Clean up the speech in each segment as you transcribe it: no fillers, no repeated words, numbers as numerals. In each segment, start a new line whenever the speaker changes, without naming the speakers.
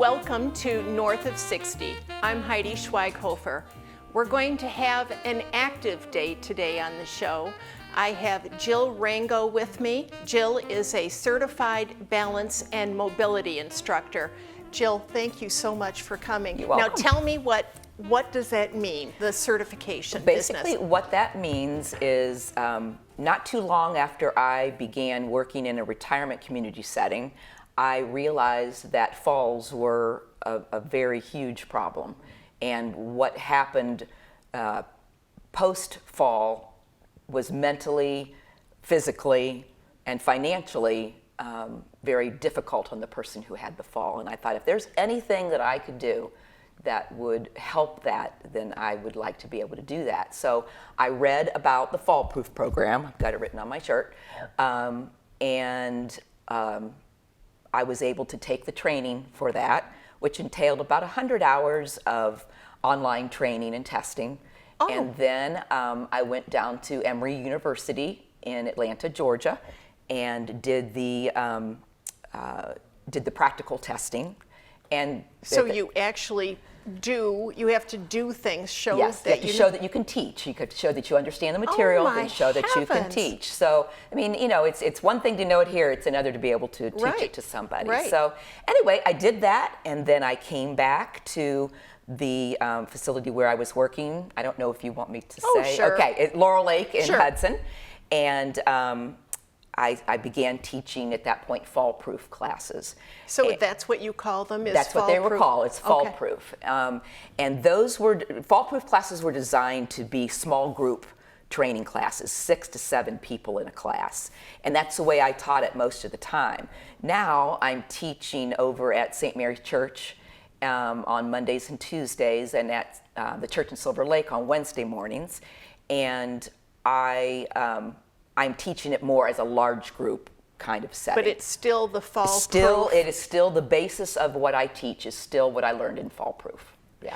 Welcome to North of 60. I'm Heidi Schweighofer. We're going to have an active day today on the show. I have Jill Rango with me. Jill is a certified balance and mobility instructor. Jill, thank you so much for coming.
You're welcome.
Now tell me what does that mean, the certification
Basically,
business?
what that means is not too long after I began working in a retirement community setting, I realized that falls were a very huge problem. And what happened post-fall was mentally, physically, and financially very difficult on the person who had the fall. And I thought, if there's anything that I could do that would help that, then I would like to be able to do that. So I read about the Fall Proof program. I've got it written on my shirt. I was able to take the training for that, which entailed about 100 hours of online training and testing.
Oh.
And then I went down to Emory University in Atlanta, Georgia, and did the practical testing. And
So you actually you have to do things, show
yes,
that
you have to show that you can teach. You could show that you understand the material
my
and show that you can
heavens.
teach. So, I mean, you know, it's one thing to know it here, it's another to be able to teach
Right.
it to somebody.
Right.
So anyway, I did that, and then I came back to the facility where I was working. I don't know if you want me to
Oh,
say.
sure.
Okay, at Laurel Lake in
Sure.
Hudson. And I began teaching at that point fall proof classes.
So
And-
that's what you call them, is
that's what they were
fall-proof?
called. It's fall
Okay.
proof. And those were, fall proof classes were designed to be small group training classes, 6 to 7 people in a class. And that's the way I taught it most of the time. Now I'm teaching over at St. Mary's Church on Mondays and Tuesdays, and at the church in Silver Lake on Wednesday mornings. And I'm teaching it more as a large group kind of setting.
But it's still the fall
It is still the basis of what I teach is still what I learned in Fall Proof. Yeah.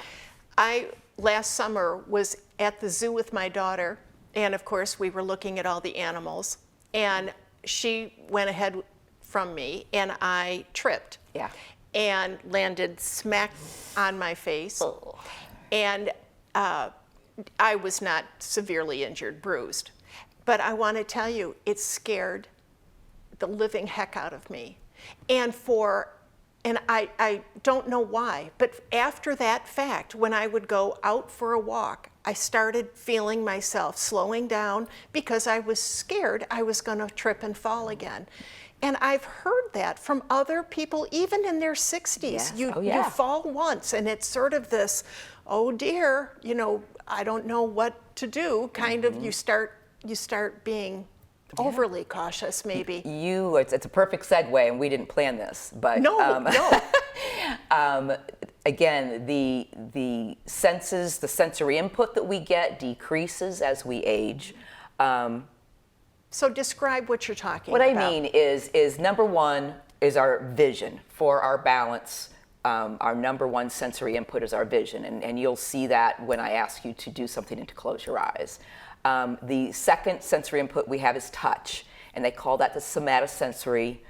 I last summer was at the zoo with my daughter, and of course we were looking at all the animals, and she went ahead from me and I tripped.
Yeah.
And landed smack on my face.
Oh.
And I was not severely injured, bruised. But I want to tell you, it scared the living heck out of me. And I don't know why, but after that fact, when I would go out for a walk, I started feeling myself slowing down because I was scared I was going to trip and fall again. And I've heard that from other people, even in their 60s.
Yes.
You,
Oh, yeah.
you fall once, and it's sort of this, oh dear, you know, I don't know what to do, kind of, you start being overly cautious, maybe.
It's a perfect segue, and we didn't plan this, but
No.
again, the senses, the sensory input that we get decreases as we age.
So describe what you're talking
What
about.
I mean is number one is our vision for our balance. Our number one sensory input is our vision, and you'll see that when I ask you to do something and to close your eyes. The second sensory input we have is touch, and they call that the somatosensory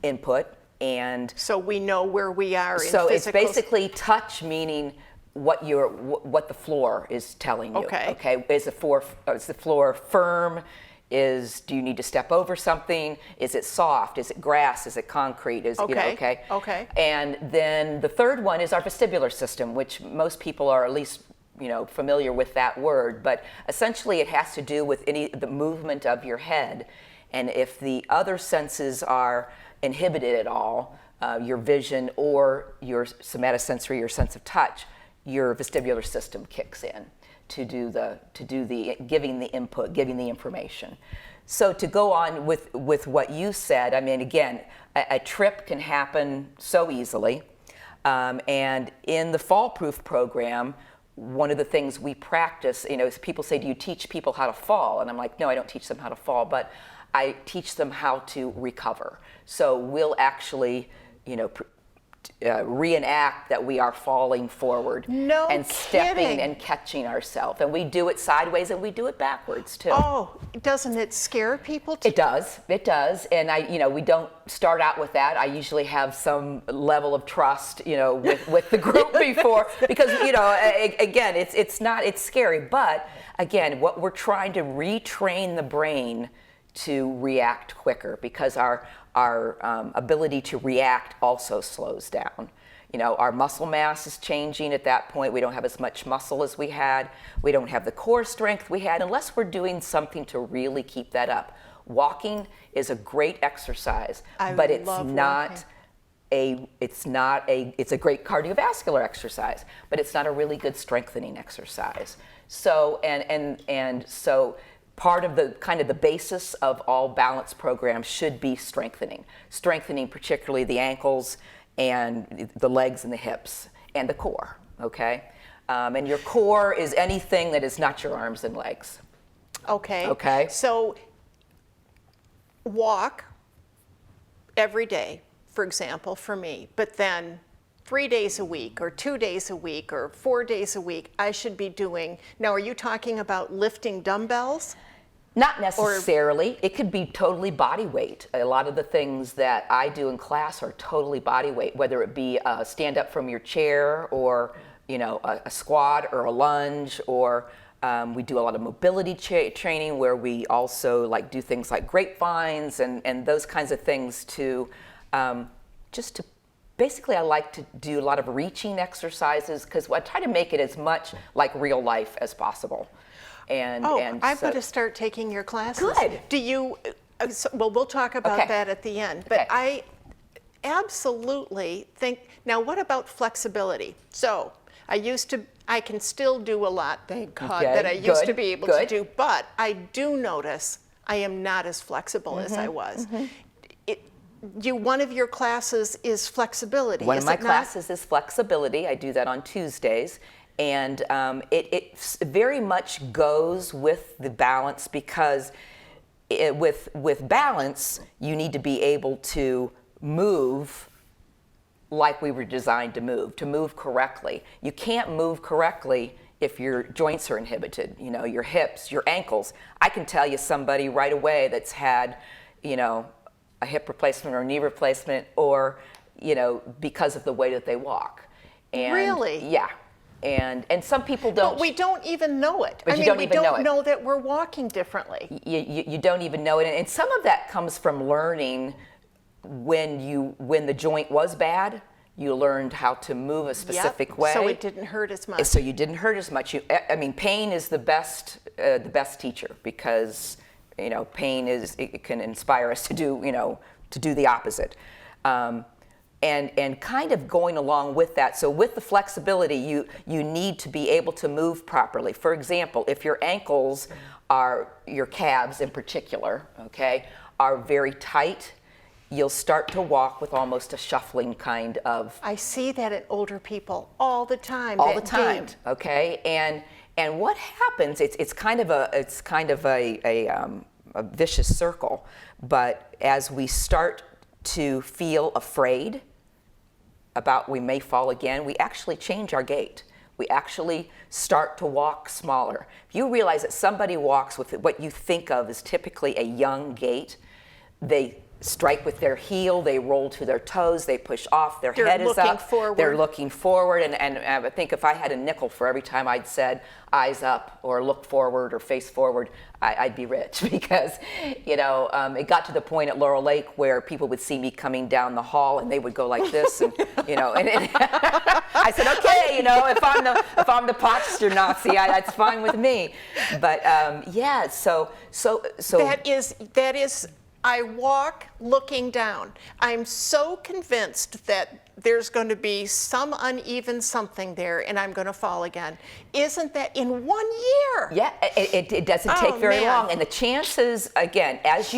input. And
So we know where we are in
so it's
physical...
basically touch, meaning what the floor is telling you.
Okay.
Okay. Is the floor firm? Do you need to step over something? Is it soft? Is it grass? Is it concrete?
Okay. Okay.
And then the third one is our vestibular system, which most people are at least familiar with that word, but essentially it has to do with the movement of your head. And if the other senses are inhibited at all, your vision or your somatosensory, your sense of touch, your vestibular system kicks in to do the giving the input, giving the information. So to go on with what you said, I mean, again, a trip can happen so easily. And in the Fall Proof program, one of the things we practice, is people say, do you teach people how to fall? And I'm like, no, I don't teach them how to fall, but I teach them how to recover. So we'll actually, reenact that we are falling forward
No
and stepping
kidding.
and catching ourselves. And we do it sideways and we do it backwards too.
Oh, doesn't it scare people?
It does. And we don't start out with that. I usually have some level of trust, with the group before, because, again, it's scary. But again, what we're trying to retrain the brain to react quicker, because our ability to react also slows down. Our muscle mass is changing at that point. We don't have as much muscle as we had. We don't have the core strength we had, unless we're doing something to really keep that up. Walking is a great exercise, but it's a great cardiovascular exercise, but it's not a really good strengthening exercise. So, so part of the basis of all balance programs should be strengthening particularly the ankles and the legs and the hips and the core, okay? And your core is anything that is not your arms and legs.
Okay.
Okay.
So walk every day, for example, for me, but then 3 days a week or 2 days a week or 4 days a week, I should be doing. Now, are you talking about lifting dumbbells?
Not necessarily. It could be totally body weight. A lot of the things that I do in class are totally body weight, whether it be stand up from your chair or a squat or a lunge, or we do a lot of mobility training where we also do things like grapevines and those kinds of things to basically I like to do a lot of reaching exercises, because I try to make it as much like real life as possible. And
I'm going to start taking your classes.
Good.
Do you? Well, we'll talk about that at the end. But
Okay.
I absolutely think. Now, what about flexibility? So I can still do a lot, thank God,
Okay,
that I used to
good,
be able to
good.
do. But I do notice I am not as flexible as I was. One of your classes is flexibility.
One
is
of my
it not?
classes is flexibility. I do that on Tuesdays. And it very much goes with the balance, because with balance, you need to be able to move like we were designed to move correctly. You can't move correctly if your joints are inhibited, your hips, your ankles. I can tell you somebody right away that's had, a hip replacement or a knee replacement, or, because of the way that they walk. And
Really?
Yeah. And some people don't.
But we don't even know it.
But you don't even know it.
We don't know that we're walking differently.
You don't even know it. And some of that comes from learning when the joint was bad, you learned how to move a specific way.
So it didn't hurt as much.
So you didn't hurt as much. Pain is the best teacher, because pain it can inspire us to do the opposite. And kind of going along with that, so with the flexibility, you need to be able to move properly. For example, if your ankles your calves in particular, okay, are very tight, you'll start to walk with almost a shuffling kind of.
I see that in older people all the time.
All the time, okay, and what happens? It's kind of a vicious circle, but as we start to feel afraid about we may fall again, we actually change our gait. We actually start to walk smaller. If you realize that somebody walks with what you think of as typically a young gait, they strike with their heel, they roll to their toes, they push off, their head is up.
Forward.
They're looking forward. And I think if I had a nickel for every time I'd said eyes up or look forward or face forward, I'd be rich, because it got to the point at Laurel Lake where people would see me coming down the hall and they would go like this, and I said, okay, if I'm the posture Nazi, that's fine with me. But so
that is. I walk looking down. I'm so convinced that there's going to be some uneven something there and I'm going to fall again. Isn't that in 1 year?
Yeah, it doesn't take very long. And the chances, again, as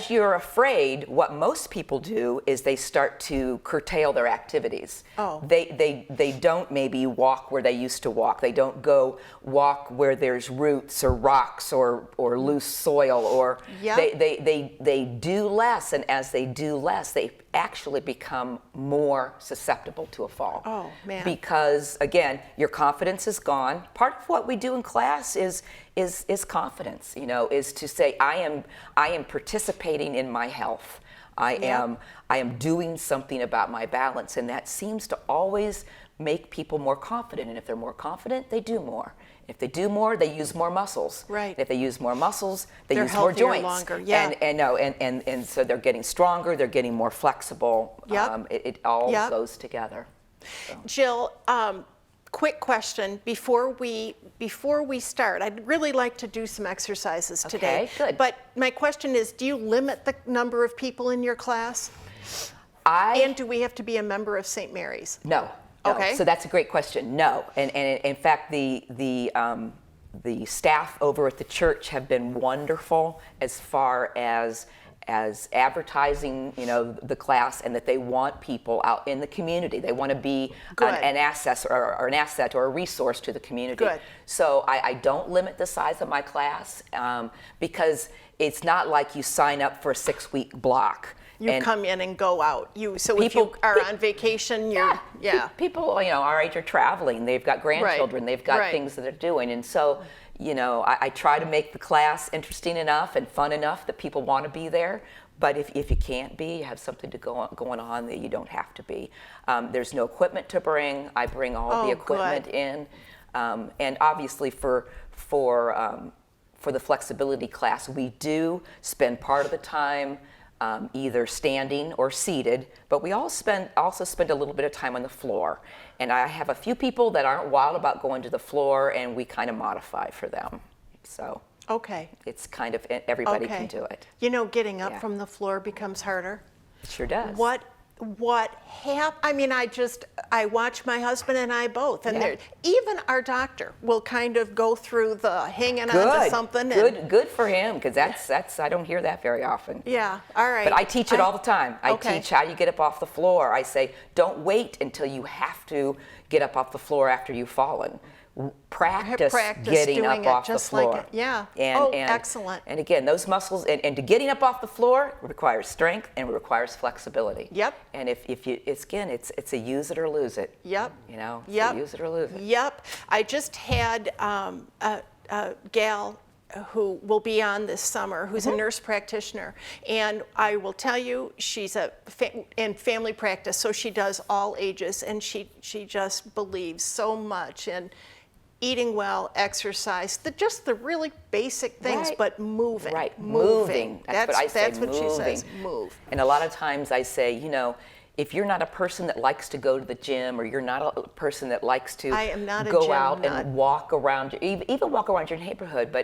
you're afraid, what most people do is they start to curtail their activities.
Oh.
They don't maybe walk where they used to walk. They don't go walk where there's roots or rocks or loose soil, or they do less, and as they do less, they actually become more susceptible to a fall.
Oh, man.
Because again, your confidence is gone. Part of what we do in class is confidence, you know, is to say I am participating in my health. I am doing something about my balance, and that seems to always make people more confident. And if they're more confident, they do more. If they do more, they use more muscles.
Right.
If they use more muscles, they
They're
use more
healthier
joints.
longer. Yeah.
And so they're getting stronger. They're getting more flexible.
Yep.
It all
Yep.
goes together. So.
Jill, quick question before we start. I'd really like to do some exercises today.
Okay, good.
But my question is, do you limit the number of people in your class? And do we have to be a member of St. Mary's?
No. No.
Okay.
So that's a great question. No, and in fact, the staff over at the church have been wonderful as far as advertising, you know, the class, and that they want people out in the community. They want to be an asset or a resource to the community.
Good.
So I don't limit the size of my class because it's not like you sign up for a 6-week block.
You come in and go out. If you are on vacation,
people, you know, our age are traveling. They've got grandchildren. They've got things that they're doing, and so, you know, I try to make the class interesting enough and fun enough that people want to be there. But if you can't be, you have something to going on that you don't have to be. There's no equipment to bring. I bring all the equipment in, and obviously for the flexibility class, we do spend part of the time either standing or seated, but we also spend a little bit of time on the floor. And I have a few people that aren't wild about going to the floor, and we kind of modify for them. So it's kind of, everybody can do it.
You know, getting up from the floor becomes harder.
It sure does.
I mean, I watch my husband and I both, and even our doctor will kind of go through the hanging on to something.
Good for him, because that's I don't hear that very often.
Yeah, all right.
But I teach it all the time. I teach how you get up off the floor. I say, don't wait until you have to get up off the floor after you've fallen. Practice getting up off the floor.
Excellent.
And again, those muscles, and to getting up off the floor requires strength and requires flexibility.
Yep.
And if you, it's a use it or lose it.
Yep.
You know, it's a use it or lose it.
Yep. I just had a gal who will be on this summer, who's a nurse practitioner, and I will tell you, she's in family practice, so she does all ages, and she just believes so much in eating well, exercise, just the really basic things, but moving.
Right, moving. That's what I say,
That's what she says, move.
And a lot of times I say, you know, if you're not a person that likes to go to the gym, or you're not a person that likes to go out and walk around, even walk around your neighborhood,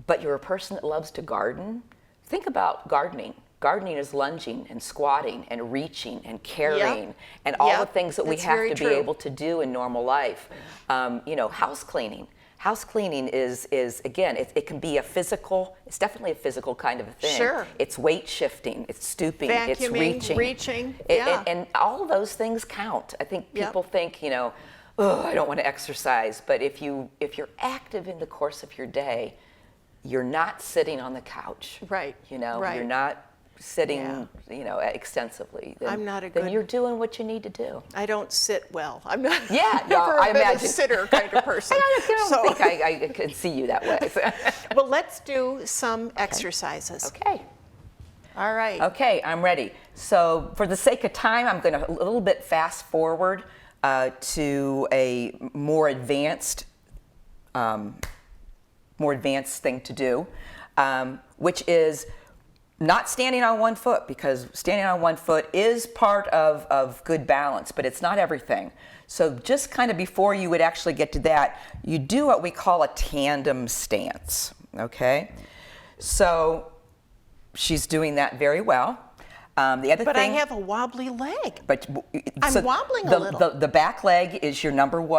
but you're a person that loves to garden, think about gardening. Gardening is lunging and squatting and reaching and carrying and all the things that we have to be able to do in normal life. You know, house cleaning. House cleaning is again, it can be it's definitely a physical kind of a thing.
Sure.
It's weight shifting, it's stooping,
vacuuming,
it's
reaching.
And all of those things count. I think people think, you know, oh, I don't want to exercise. But if you're active in the course of your day, you're not sitting on the couch.
Right.
You know, you're not sitting, you know, extensively. Then you're doing what you need to do.
I don't sit well. I'm not.
I imagine
a sitter kind of person.
I don't think I can see you that way.
Well, let's do some exercises.
Okay.
All right.
Okay, I'm ready. So for the sake of time, I'm going to a little bit fast forward to a more advanced thing to do, which is not standing on one foot, because standing on one foot is part of good balance, but it's not everything. So just kind of before you would actually get to that, you do what we call a tandem stance, okay? So she's doing that very well. The other
but
thing,
I have a wobbly leg.
But
I'm wobbling a little.
The back leg is your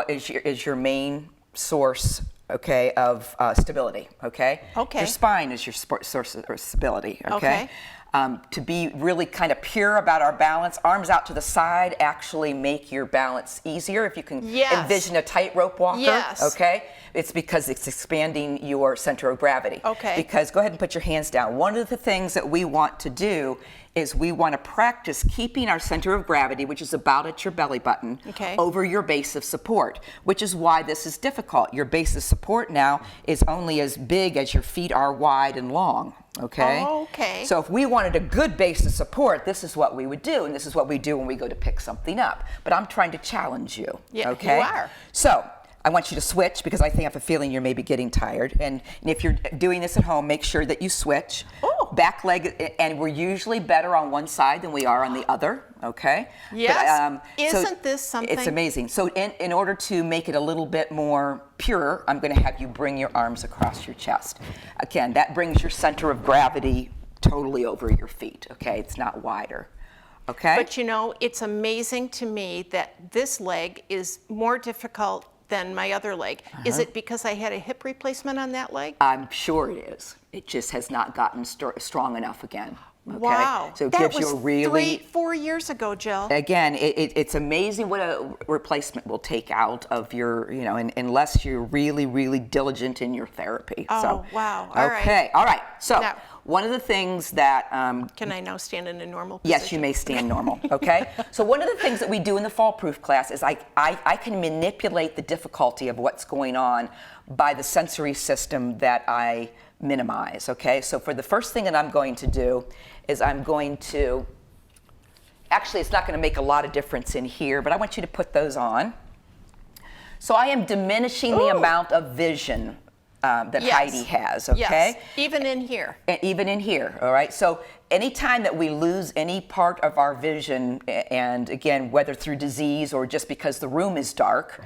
is your main source, okay, of stability, okay?
Okay.
Your spine is your source of stability, okay? to be really kind of pure about our balance. Arms out to the side actually make your balance easier. If you can envision a tightrope walker, okay? It's because it's expanding your center of gravity.
Okay.
Because go ahead and put your hands down. One of the things that we want to do is we want to practice keeping our center of gravity, which is about at your belly button, over your base of support, which is why this is difficult. Your base of support now is only as big as your feet are wide and long. Okay?
Oh, okay.
So if we wanted a good base of support, this is what we would do, and this is what we do when we go to pick something up. But I'm trying to challenge you.
Yeah,
okay?
you are.
So I want you to switch because I have a feeling you're maybe getting tired. And if you're doing this at home, make sure that you switch.
Oh.
Back leg, and we're usually better on one side than we are on the other, okay?
Yes.
But,
Isn't this something?
It's amazing. So in order to make it a little bit more pure, I'm going to have you bring your arms across your chest. Again, that brings your center of gravity totally over your feet, okay? It's not wider. Okay?
But you know, it's amazing to me that this leg is more difficult than my other leg. Is it because I had a hip replacement on that leg?
I'm sure it is. It just has not gotten strong enough again. Okay?
Wow.
So it
that
gives
was
you a really
3-4 years ago, Jill.
Again, it's amazing what a replacement will take out of your, unless you're really, really diligent in your therapy.
Oh,
so,
wow. All right.
Okay. All right. So
Now,
one of the things that
can I now stand in a normal position?
yes, you may stand normal, okay? So one of the things that we do in the fall proof class is I can manipulate the difficulty of what's going on by the sensory system that I minimize, okay? So for the first thing that I'm going to do is I'm going to, actually it's not going to make a lot of difference in here, but I want you to put those on. So I am diminishing the amount of vision that Heidi has, okay?
Yes, even in here.
And even in here, all right? So anytime that we lose any part of our vision, and again, whether through disease or just because the room is dark,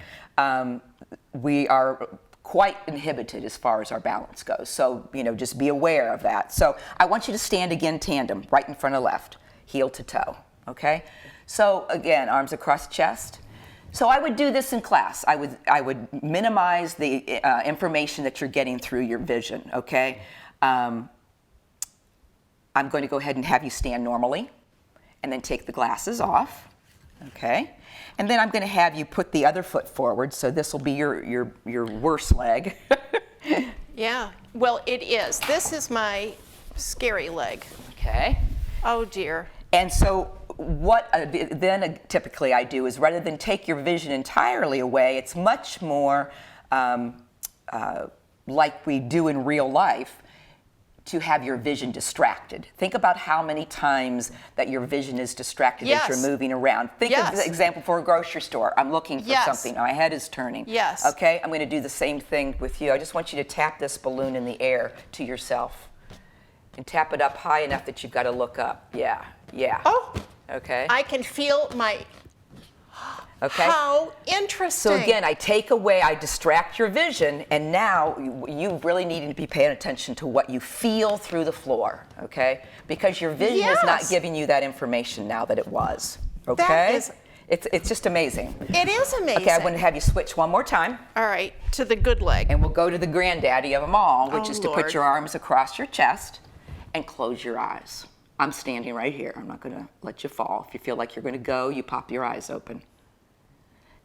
we are quite inhibited as far as our balance goes. So, just be aware of that. So I want you to stand again tandem, right in front of left, heel to toe, okay? So again, arms across chest. So I would do this in class. I would minimize the information that you're getting through your vision, okay? I'm going to go ahead and have you stand normally and then take the glasses off, okay? And then I'm going to have you put the other foot forward, so this will be your worst leg.
Yeah, well, it is. This is my scary leg.
Okay.
Oh, dear.
And so what then typically I do is rather than take your vision entirely away, it's much more like we do in real life, to have your vision distracted. Think about how many times that your vision is distracted as you're moving around. Think of the example for a grocery store. I'm looking for something. My head is turning.
Yes.
Okay, I'm going to do the same thing with you. I just want you to tap this balloon in the air to yourself. And tap it up high enough that you've got to look up. Yeah, yeah.
Oh.
Okay.
I can feel my...
Okay.
How interesting.
So again, I distract your vision, and now you really need to be paying attention to what you feel through the floor, okay? Because your vision is not giving you that information now that it was, okay? It's just amazing.
It is amazing.
Okay, I'm going to have you switch one more time.
All right, to the good leg.
And we'll go to the granddaddy of them all, which is to put your arms across your chest and close your eyes. I'm standing right here. I'm not going to let you fall. If you feel like you're going to go, you pop your eyes open.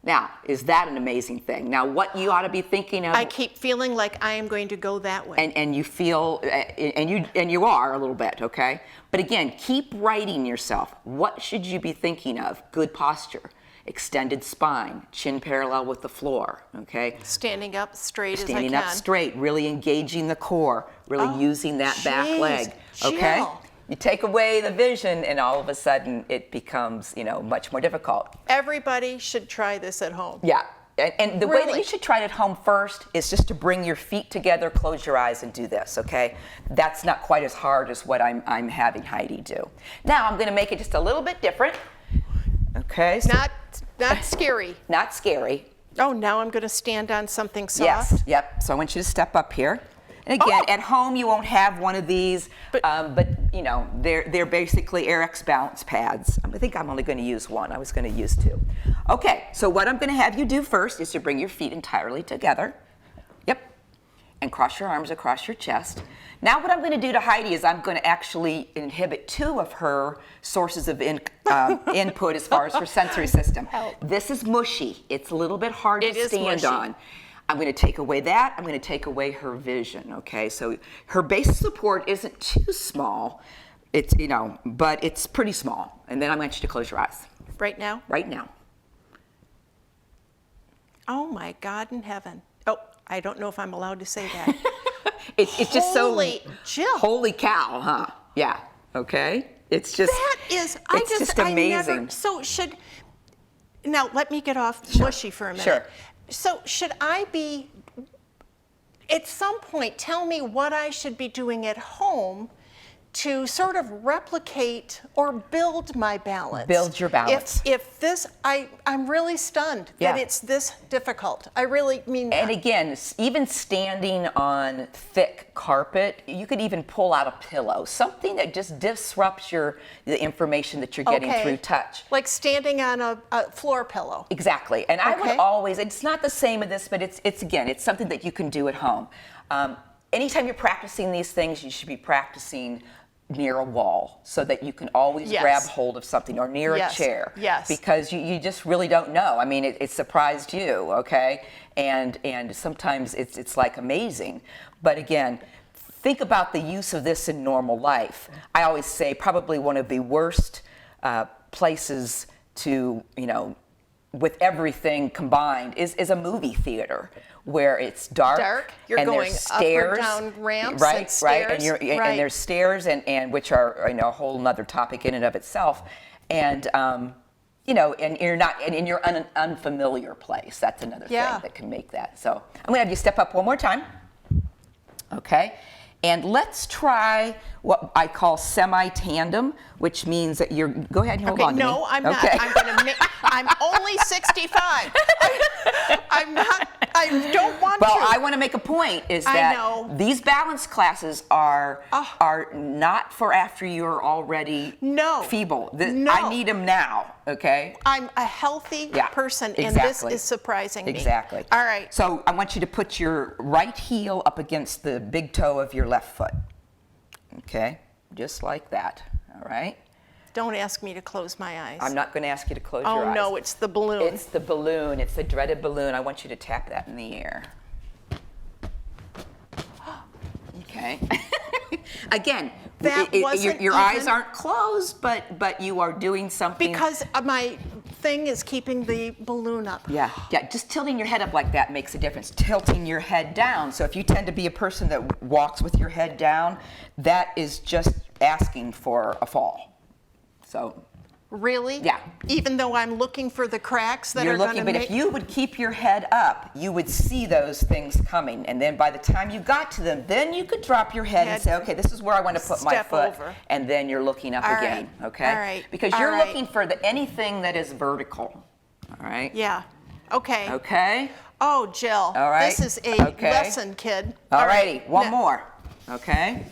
Now, is that an amazing thing? Now, what you ought to be thinking of...
I keep feeling like I am going to go that way.
And you feel, and you are a little bit, okay? But again, keep writing yourself. What should you be thinking of? Good posture, extended spine, chin parallel with the floor, okay?
Standing up straight as I can.
Standing up straight, really engaging the core, really using that back leg, okay?
Jill.
You take away the vision, and all of a sudden, it becomes, much more difficult.
Everybody should try this at home.
Yeah, and the way that you should try it at home first is just to bring your feet together, close your eyes, and do this, okay? That's not quite as hard as what I'm having Heidi do. Now, I'm going to make it just a little bit different, okay? So,
not scary.
Not scary.
Oh, now I'm going to stand on something soft?
Yes, yep. So I want you to step up here. And again, at home you won't have one of these, but they're basically RX balance pads. I think I'm only going to use one. I was going to use two. Okay, so what I'm going to have you do first is to bring your feet entirely together. Yep. And cross your arms across your chest. Now what I'm going to do to Heidi is I'm going to actually inhibit 2 of her sources of input as far as her sensory system.
Help.
This is mushy. It's a little bit hard
It
to
is
stand
mushy.
on. I'm going to take away that. I'm going to take away her vision, okay? So her base support isn't too small. It's, but it's pretty small. And then I want you to close your eyes.
Right now?
Right now.
Oh my God in heaven. Oh, I don't know if I'm allowed to say that.
It's just so,
Jill.
holy cow, huh? Yeah, okay? It's just,
That is,
it's just amazing.
Now let me get off mushy for a minute.
Sure.
So should I be, at some point, tell me what I should be doing at home to sort of replicate or build my balance?
Build your balance.
If this, I'm really stunned
Yeah.
that it's this difficult. I really mean that.
And again, even standing on thick carpet, you could even pull out a pillow, something that just disrupts the information that you're getting through touch.
Like standing on a floor pillow.
Exactly. And I would
Okay.
always, it's not the same as this, but it's something that you can do at home. Anytime you're practicing these things, you should be practicing near a wall so that you can always
Yes.
grab hold of something, or near
Yes.
a chair.
Yes.
Because you just really don't know. I mean, it surprised you, okay? And sometimes it's like amazing. But again, think about the use of this in normal life. I always say probably one of the worst places to, with everything combined is a movie theater, where it's dark.
You're
and
going
there's
up or
stairs,
down ramps
right,
and
right, and
stairs.
and
Right.
there's stairs, and which are a whole nother topic in and of itself, and and you're not in your unfamiliar place. That's another
Yeah.
thing that can make that. So I'm gonna have you step up one more time, okay? And let's try what I call semi-tandem, which means that you're. Go ahead and hold on to me.
No, I'm
Okay.
not. I'm only 65. I'm not. I don't want
Well,
to.
I want to make a point is
I
that
know.
these balance classes are not for after you're already
No.
feeble.
No.
I need them now, okay?
I'm a healthy
Yeah,
person, and this
exactly.
is surprising me.
Exactly.
All right.
So I want you to put your right heel up against the big toe of your left foot. Okay? Just like that. All right?
Don't ask me to close my eyes.
I'm not going to ask you to close your eyes.
Oh no, it's the balloon.
It's the balloon. It's the dreaded balloon. I want you to tap that in the air. Okay. Again,
That wasn't
your eyes
even-
aren't closed, but you are doing something.
because my thing is keeping the balloon up.
Yeah, just tilting your head up like that makes a difference. Tilting your head down. So if you tend to be a person that walks with your head down, that is just asking for a fall. So
Really?
Yeah.
Even though I'm looking for the cracks that
you're
are going
looking,
to
but
make.
if you would keep your head up, you would see those things coming. And then by the time you got to them, then you could drop your head and say, okay, this is where I want to put my
Step
foot.
over.
And then you're looking up
All
again,
right.
okay?
All right.
Because
All
you're
right.
looking for anything that is vertical, all right?
Yeah. Okay.
Okay?
Oh, Jill.
All right.
This is a
Okay.
lesson, kid.
All righty, one
Now,
more, okay?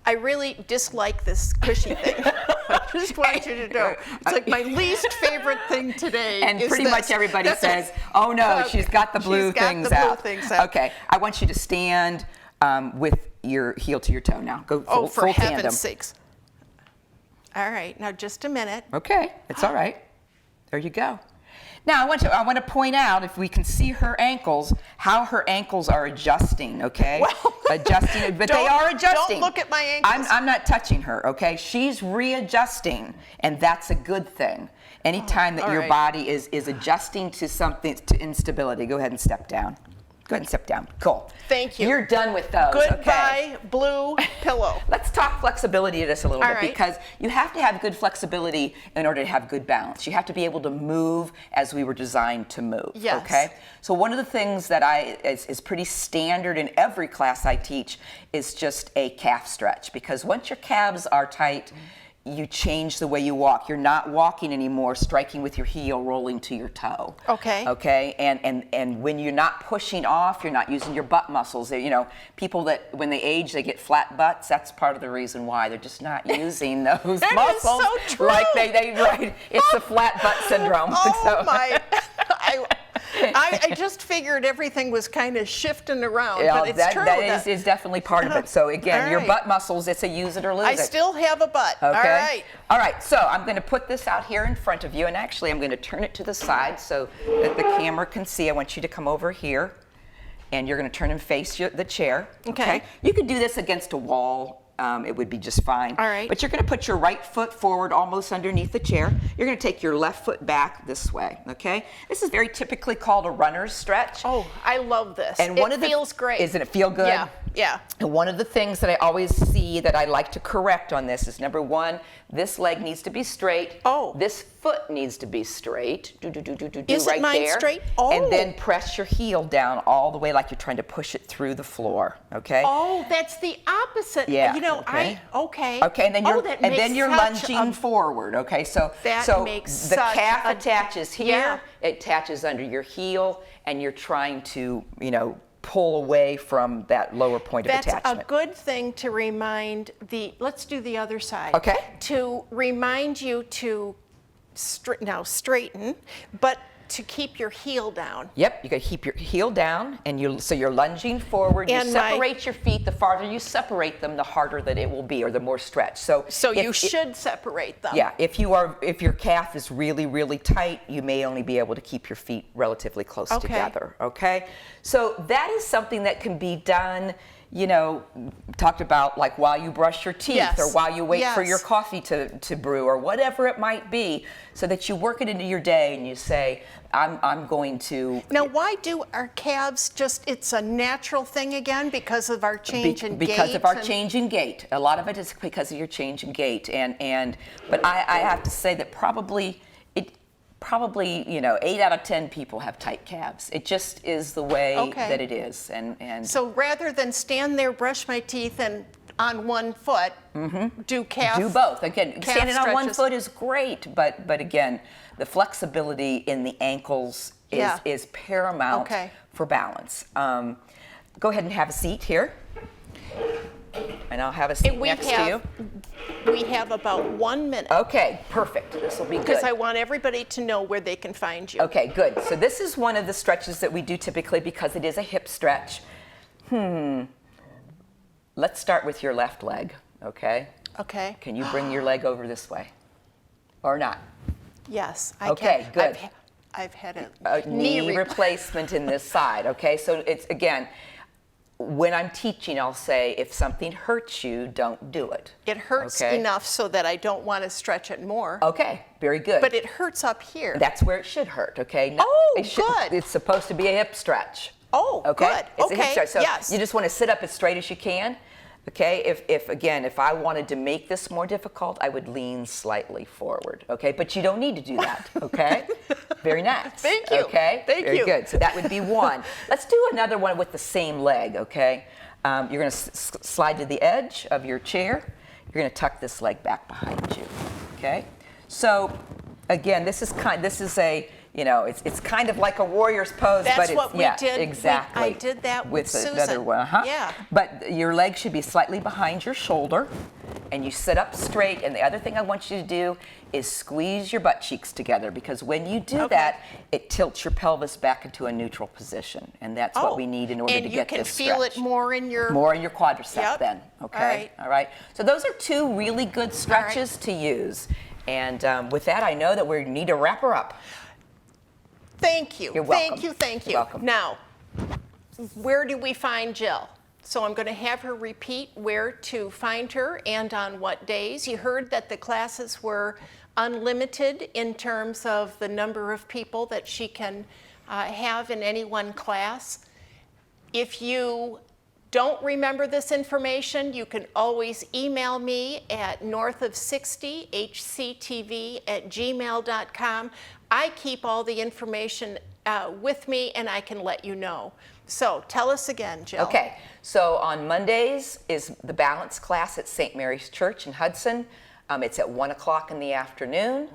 I really dislike this cushy thing. I just want you to know. It's like my least favorite thing today.
And
is
pretty
this.
much everybody says, oh no, she's got the blue
She's got
things
the blue
out.
things out.
Okay, I want you to stand with your heel to your toe now. Go
Oh, for
full
heaven's
tandem.
sakes. All right, now just a minute.
Okay, it's all right. There you go. Now I want to point out, if we can see her ankles, how her ankles are adjusting. Okay,
Well,
adjusting, but they
don't-
are adjusting.
don't look at my ankles.
I'm not touching her. Okay, she's readjusting, and that's a good thing. Anytime that
all
your
right.
body is adjusting to something, to instability, go ahead and step down. Go ahead and step down. Cool.
Thank you.
You're done with those.
Goodbye,
Okay.
blue pillow.
Let's talk flexibility to this a little
All
bit,
right.
because you have to have good flexibility in order to have good balance. You have to be able to move as we were designed to move.
Yes.
Okay. So one of the things that is pretty standard in every class I teach is just a calf stretch, because once your calves are tight, you change the way you walk. You're not walking anymore, striking with your heel, rolling to your toe.
Okay.
Okay. And when you're not pushing off, you're not using your butt muscles. You know, people that when they age, they get flat butts. That's part of the reason why they're just not using those
That is
muscles.
so true.
Like they right. It's the flat butt syndrome.
Oh
So-
my! I just figured everything was kind of shifting around,
Yeah,
but it's true.
that is definitely part of it. So again,
All
your
right.
butt muscles, it's a use it or lose
I
it.
still have a butt.
Okay.
All right.
All right, so I'm going to put this out here in front of you, and actually I'm going to turn it to the side so that the camera can see. I want you to come over here, and you're going to turn and face the chair.
Okay.
You could do this against a wall. It would be just fine.
All right.
But you're going to put your right foot forward almost underneath the chair. You're going to take your left foot back this way, okay? This is very typically called a runner's stretch.
Oh, I love this.
And one of the,
feels great.
Isn't it feel good?
Yeah, yeah.
And one of the things that I always see that I like to correct on this is, number one, this leg needs to be straight.
Oh.
This foot needs to be straight.
Isn't
right
mine
there.
straight? Oh.
And then press your heel down all the way like you're trying to push it through the floor, okay?
Oh, that's the opposite.
Yeah.
You know,
Okay.
Okay,
and then you're
that
and
makes
then you're
such
lunging forward. Okay, so
That
so
makes
the
such
calf
a-
attaches here.
Yeah.
It attaches under your heel, and you're trying to pull away from that lower point of
That's
attachment.
a good thing to remind let's do the other side.
Okay.
To remind you to straighten, but to keep your heel down.
Yep, you got to keep your heel down, and so you're lunging forward.
And
you separate your feet. The farther you separate them, the harder that it will be, or the more stretch. So
You should separate them.
Yeah, if your calf is really, really tight, you may only be able to keep your feet relatively close
Okay.
together, okay? So that is something that can be done, talked about like while you brush your teeth,
Yes.
or while you wait for
Yes.
your coffee to brew, or whatever it might be, so that you work it into your day and you say, I'm going to...
Now, why do our calves it's a natural thing again because of our change in gait?
Because of our change in gait. A lot of it is because of your change in gait. But I have to say that probably 8 out of 10 people have tight calves. It just is the way
Okay.
that it is. And
So rather than stand there, brush my teeth, and on one foot, do calf.
do both. Again,
calf
standing on one
stretches.
foot is great, but again, the flexibility in the ankles is paramount
Okay.
for balance. Go ahead and have a seat here. And I'll have a seat next to you.
We have about 1 minute
Okay, perfect. This will be good.
because I want everybody to know where they can find you.
Okay, good. So this is one of the stretches that we do typically because it is a hip stretch. Let's start with your left leg, okay?
Okay.
Can you bring your leg over this way? Or not?
Yes, I
Okay,
can.
good.
I've had
A knee replacement in this side, okay? So it's, again, when I'm teaching, I'll say, if something hurts you, don't do it.
It hurts
Okay.
enough so that I don't want to stretch it more.
Okay, very good.
But it hurts up here.
That's where it should hurt, okay?
Oh,
it should,
good.
It's supposed to be a hip stretch.
Oh,
Okay?
good.
It's a hip
Okay,
stretch. So
yes.
you just want to sit up as straight as you can. Okay, if I wanted to make this more difficult, I would lean slightly forward. Okay, but you don't need to do that. Okay, very nice.
Thank you.
Okay,
Thank
very
you.
good. So that would be one. Let's do another one with the same leg. Okay, you're going to slide to the edge of your chair. You're going to tuck this leg back behind you. Okay, so again, this is a it's kind of like a warrior's pose,
That's
but it's,
what we did.
exactly.
I did that with
another
Susan.
one. Uh-huh.
Yeah.
But your leg should be slightly behind your shoulder, and you sit up straight. And the other thing I want you to do is squeeze your butt cheeks together, because when you do that, it tilts your pelvis back into a neutral position, and that's what we need in order to get this
And you can feel it
stretch.
more in your...
More in your quadricep
Yep.
then. Okay. All right. So those are two really good stretches to use. And with that, I know that we need to wrap her up.
Thank you.
You're welcome.
Thank you. Thank you.
You're welcome.
Now, where do we find Jill? So I'm going to have her repeat where to find her and on what days. You heard that the classes were unlimited in terms of the number of people that she can have in any one class. If you don't remember this information, you can always email me at northof60hctv@gmail.com. I keep all the information with me, and I can let you know. So tell us again, Jill.
Okay, so on Mondays is the balance class at St. Mary's Church in Hudson. It's at 1 o'clock in the afternoon.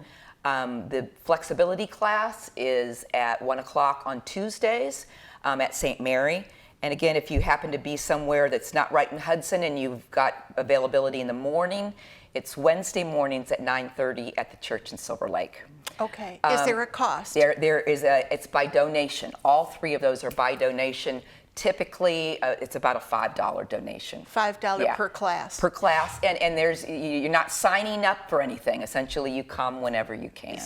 The flexibility class is at 1 o'clock on Tuesdays at St. Mary. And again, if you happen to be somewhere that's not right in Hudson and you've got availability in the morning, It's Wednesday mornings at 9:30 at the church in Silver Lake.
Okay. Is there a cost?
There is it's by donation. All three of those are by donation. Typically, it's about a $5 donation.
$5 per class.
Per class, and you're not signing up for anything. Essentially, you come whenever you can.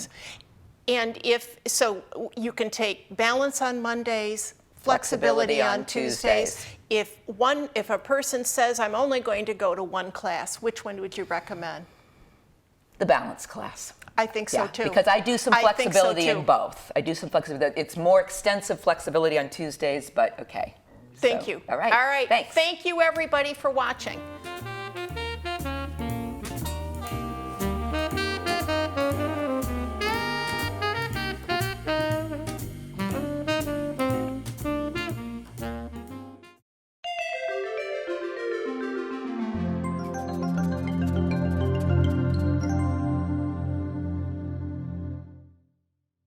And so you can take balance on Mondays, flexibility on Tuesdays. If a person says, I'm only going to go to one class, which one would you recommend?
The balance class.
I think so too.
Because I do some flexibility in both. I do some flexibility. It's more extensive flexibility on Tuesdays, but okay.
Thank you.
All right.
All right.
Thanks.
Thank you, everybody, for watching.